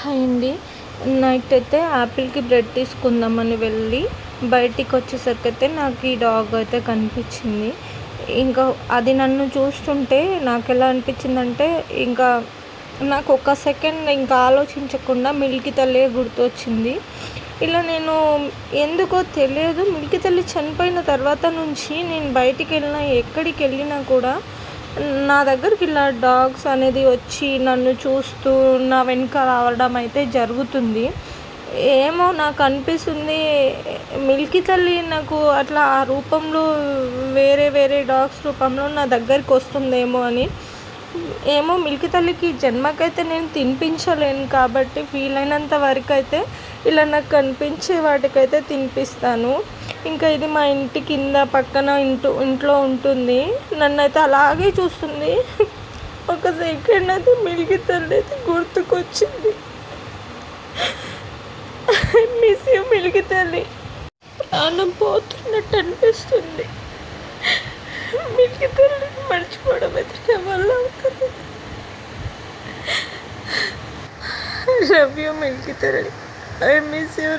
Hi అండి. Night అయితే యాపిల్‌కి bread తీసుకుందామని వెళ్ళి బయటికి వచ్చేసరికైతే నాకు ఈ డాగ్ అయితే కనిపించింది. ఇంకా అది నన్ను చూస్తుంటే నాకెలా అనిపించిందంటే, ఇంకా నాకు ఒక్క సెకండ్ ఇంకా ఆలోచించకుండా మిల్కీ తల్లే గుర్తొచ్చింది. ఇలా నేను ఎందుకో తెలియదు, మిల్కీ తల్లి చనిపోయిన తర్వాత నుంచి నేను బయటికెళ్ళినా, ఎక్కడికెళ్ళినా కూడా నా దగ్గరికి ఇలా డాగ్స్ అనేది వచ్చి నన్ను చూస్తూ నా వెనుక రావడం అయితే జరుగుతుంది. ఏమో నాకు అనిపిస్తుంది, మిల్కీ తల్లి నాకు అట్లా ఆ రూపంలో వేరే వేరే డాగ్స్ రూపంలో నా దగ్గరికి వస్తుందేమో అని. ఏమో మిల్కీ తల్లికి జన్మకైతే నేను తినిపించలేను కాబట్టి వీలైనంత వరకు అయితే ఇలా నాకు కనిపించే వాటికైతే తినిపిస్తాను. ఇంకా ఇది మా ఇంటి కింద పక్కన ఇంట్లో ఉంటుంది. నన్నైతే అలాగే చూస్తుంది. ఒక సెకండ్ అయితే మిల్కీ తల్లి అయితే గుర్తుకొచ్చింది. మిస్ యూ మిల్కీ తల్లి. ప్రాణం పోతున్నట్టు అనిపిస్తుంది. మిల్కీ తల్లి మర్చిపోవడం అయితే నా వల్ల అవుతుంది. లవ్ యూ మిల్కీ తల్లి. I miss you.